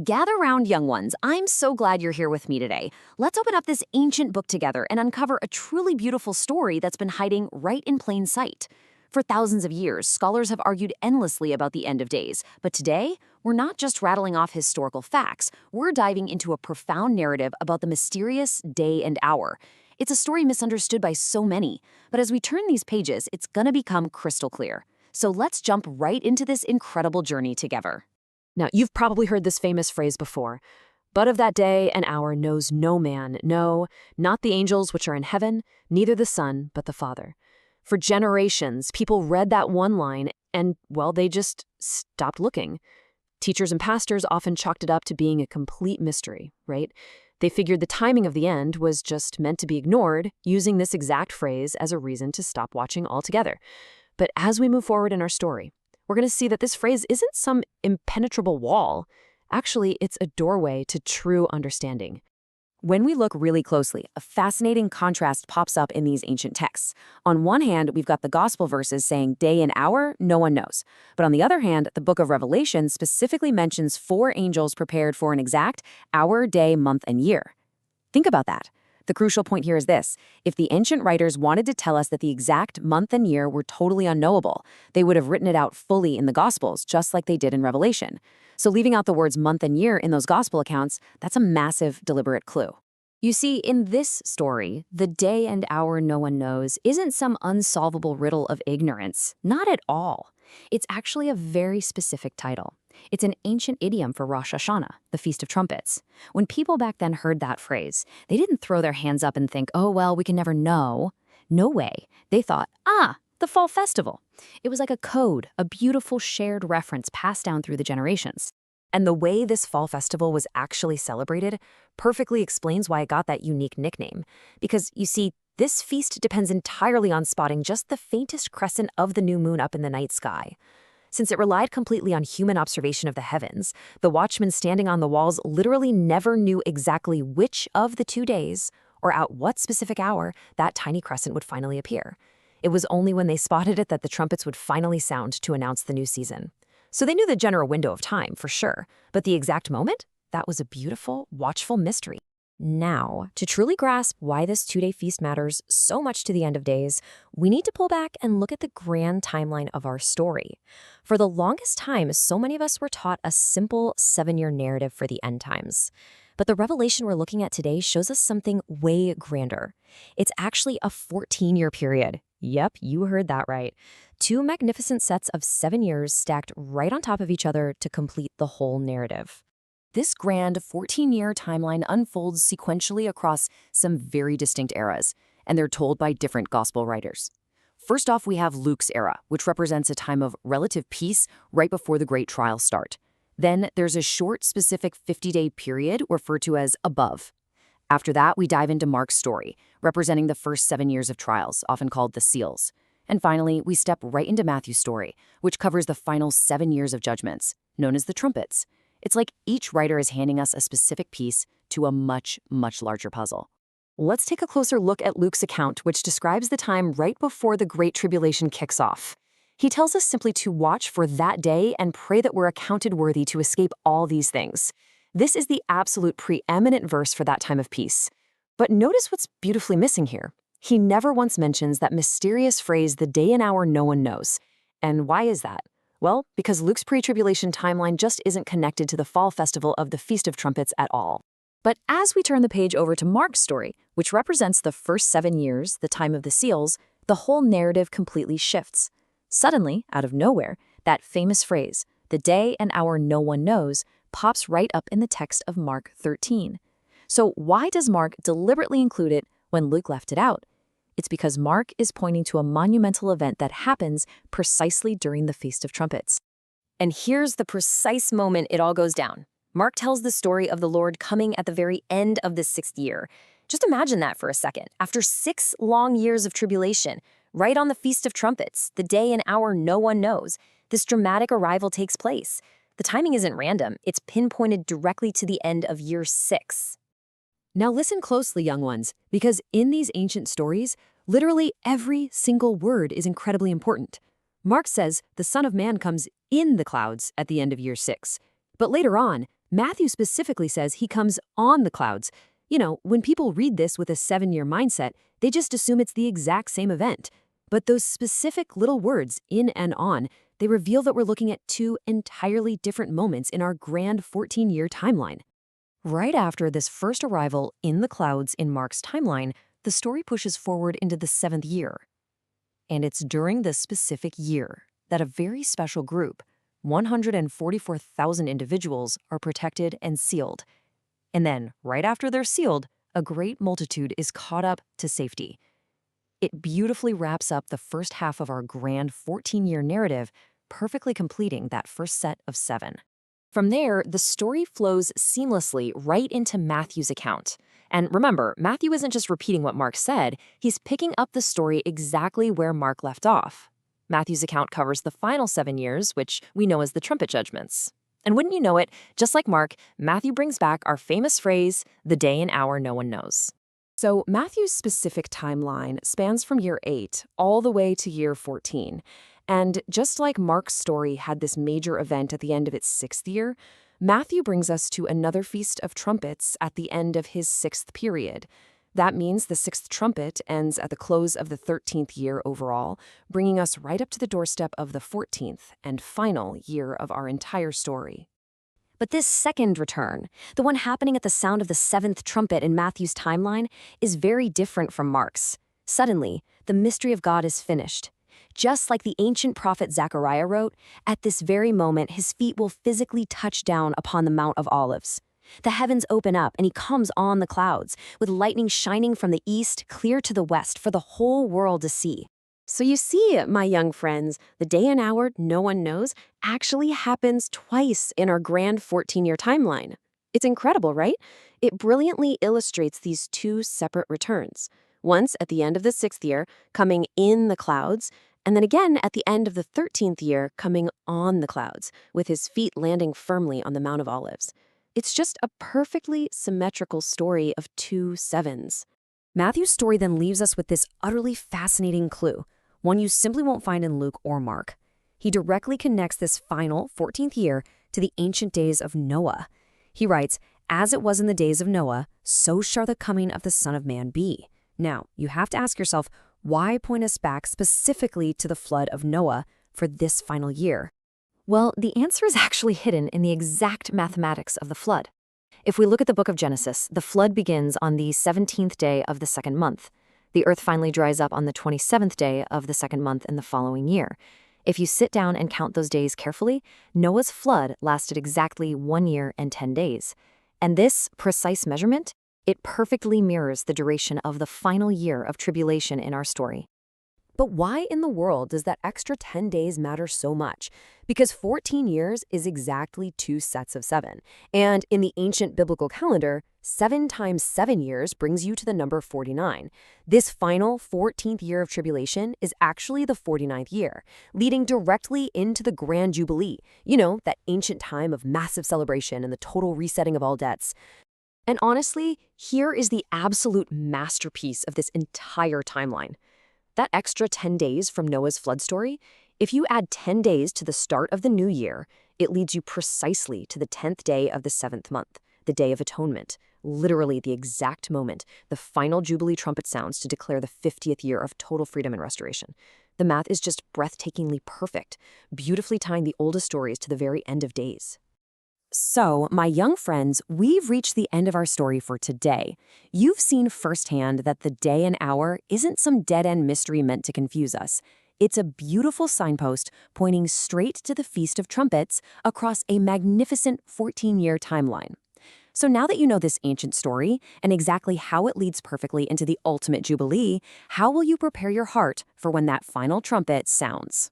Gather round, young ones. I'm so glad you're here with me today. Let's open up this ancient book together and uncover a truly beautiful story that's been hiding right in plain sight. For thousands of years, scholars have argued endlessly about the end of days. But today, we're not just rattling off historical facts, we're diving into a profound narrative about the mysterious day and hour. It's a story misunderstood by so many, but as we turn these pages, it's gonna become crystal clear. So let's jump right into this incredible journey together. Now, you've probably heard this famous phrase before, "But of that day and hour knows no man, no, not the angels which are in heaven, neither the Son, but the Father." For generations, people read that one line and, well, they just stopped looking. Teachers and pastors often chalked it up to being a complete mystery, right? They figured the timing of the end was just meant to be ignored, using this exact phrase as a reason to stop watching altogether. But as we move forward in our story, we're going to see that this phrase isn't some impenetrable wall. Actually, it's a doorway to true understanding. When we look really closely, a fascinating contrast pops up in these ancient texts. On one hand, we've got the gospel verses saying day and hour, no one knows. But on the other hand, the book of Revelation specifically mentions 4 angels prepared for an exact hour, day, month, and year. Think about that. The crucial point here is this. If the ancient writers wanted to tell us that the exact month and year were totally unknowable, they would have written it out fully in the Gospels, just like they did in Revelation. So leaving out the words month and year in those Gospel accounts, that's a massive, deliberate clue. You see, in this story, the day and hour no one knows isn't some unsolvable riddle of ignorance. Not at all. It's actually a very specific title. It's an ancient idiom for Rosh Hashanah, the Feast of Trumpets. When people back then heard that phrase, they didn't throw their hands up and think, oh, well, we can never know. No way. They thought, the fall festival. It was like a code, a beautiful shared reference passed down through the generations. And the way this fall festival was actually celebrated perfectly explains why it got that unique nickname. Because, you see, this feast depends entirely on spotting just the faintest crescent of the new moon up in the night sky. Since it relied completely on human observation of the heavens, the watchmen standing on the walls literally never knew exactly which of the 2 days, or at what specific hour, that tiny crescent would finally appear. It was only when they spotted it that the trumpets would finally sound to announce the new season. So they knew the general window of time, for sure, but the exact moment? That was a beautiful, watchful mystery. Now, to truly grasp why this 2-day feast matters so much to the end of days, we need to pull back and look at the grand timeline of our story. For the longest time, so many of us were taught a simple 7-year narrative for the end times. But the revelation we're looking at today shows us something way grander. It's actually a 14-year period. Yep, you heard that right. 2 magnificent sets of 7 years stacked right on top of each other to complete the whole narrative. This grand 14-year timeline unfolds sequentially across some very distinct eras, and they're told by different gospel writers. First off, we have Luke's era, which represents a time of relative peace right before the great trials start. Then there's a short, specific 50-day period referred to as above. After that, we dive into Mark's story, representing the first 7 years of trials, often called the seals. And finally, we step right into Matthew's story, which covers the final 7 years of judgments, known as the trumpets. It's like each writer is handing us a specific piece to a much, much larger puzzle. Let's take a closer look at Luke's account, which describes the time right before the Great Tribulation kicks off. He tells us simply to watch for that day and pray that we're accounted worthy to escape all these things. This is the absolute preeminent verse for that time of peace. But notice what's beautifully missing here. He never once mentions that mysterious phrase, the day and hour no one knows. And why is that? Well, because Luke's pre-tribulation timeline just isn't connected to the fall festival of the Feast of Trumpets at all. But as we turn the page over to Mark's story, which represents the first 7 years, the time of the seals, the whole narrative completely shifts. Suddenly, out of nowhere, that famous phrase, the day and hour no one knows, pops right up in the text of Mark 13. So why does Mark deliberately include it when Luke left it out? It's because Mark is pointing to a monumental event that happens precisely during the Feast of Trumpets. And here's the precise moment it all goes down. Mark tells the story of the Lord coming at the very end of the 6th year. Just imagine that for a second. After 6 long years of tribulation, right on the Feast of Trumpets, the day and hour no one knows, this dramatic arrival takes place. The timing isn't random. It's pinpointed directly to the end of year 6. Now listen closely, young ones, because in these ancient stories, literally every single word is incredibly important. Mark says the Son of Man comes in the clouds at the end of year 6. But later on, Matthew specifically says he comes on the clouds. When people read this with a 7-year mindset, they just assume it's the exact same event. But those specific little words, in and on, they reveal that we're looking at two entirely different moments in our grand 14-year timeline. Right after this first arrival in the clouds in Mark's timeline, the story pushes forward into the 7th year. And it's during this specific year that a very special group, 144,000 individuals, are protected and sealed. And then, right after they're sealed, a great multitude is caught up to safety. It beautifully wraps up the first half of our grand 14-year narrative, perfectly completing that first set of 7. From there, the story flows seamlessly right into Matthew's account. And remember, Matthew isn't just repeating what Mark said, he's picking up the story exactly where Mark left off. Matthew's account covers the final 7 years, which we know as the trumpet judgments. And wouldn't you know it, just like Mark, Matthew brings back our famous phrase, the day and hour no one knows. So Matthew's specific timeline spans from year 8 all the way to year 14. And just like Mark's story had this major event at the end of its 6th year, Matthew brings us to another Feast of Trumpets at the end of his 6th period. That means the 6th trumpet ends at the close of the 13th year overall, bringing us right up to the doorstep of the 14th and final year of our entire story. But this second return, the one happening at the sound of the 7th trumpet in Matthew's timeline, is very different from Mark's. Suddenly, the mystery of God is finished. Just like the ancient prophet Zechariah wrote, at this very moment his feet will physically touch down upon the Mount of Olives. The heavens open up and he comes on the clouds, with lightning shining from the east clear to the west for the whole world to see. So you see, my young friends, the day and hour no one knows actually happens twice in our grand 14-year timeline. It's incredible, right? It brilliantly illustrates these two separate returns. Once at the end of the 6th year, coming in the clouds, and then again at the end of the 13th year, coming on the clouds, with his feet landing firmly on the Mount of Olives. It's just a perfectly symmetrical story of two 7s. Matthew's story then leaves us with this utterly fascinating clue, one you simply won't find in Luke or Mark. He directly connects this final 14th year to the ancient days of Noah. He writes, "As it was in the days of Noah, so shall the coming of the Son of Man be." Now, you have to ask yourself, why point us back specifically to the flood of Noah for this final year? Well, the answer is actually hidden in the exact mathematics of the flood. If we look at the book of Genesis, the flood begins on the 17th day of the 2nd month. The earth finally dries up on the 27th day of the 2nd month in the following year. If you sit down and count those days carefully, Noah's flood lasted exactly 1 year and 10 days. And this precise measurement, it perfectly mirrors the duration of the final year of tribulation in our story. But why in the world does that extra 10 days matter so much? Because 14 years is exactly 2 sets of 7. And in the ancient biblical calendar, 7 times 7 years brings you to the number 49. This final 14th year of tribulation is actually the 49th year, leading directly into the Grand Jubilee, that ancient time of massive celebration and the total resetting of all debts. And honestly, here is the absolute masterpiece of this entire timeline. That extra 10 days from Noah's flood story, if you add 10 days to the start of the new year, it leads you precisely to the 10th day of the 7th month, the Day of Atonement, literally the exact moment the final Jubilee trumpet sounds to declare the 50th year of total freedom and restoration. The math is just breathtakingly perfect, beautifully tying the oldest stories to the very end of days. So, my young friends, we've reached the end of our story for today. You've seen firsthand that the day and hour isn't some dead-end mystery meant to confuse us. It's a beautiful signpost pointing straight to the Feast of Trumpets across a magnificent 14-year timeline. So now that you know this ancient story and exactly how it leads perfectly into the ultimate Jubilee, how will you prepare your heart for when that final trumpet sounds?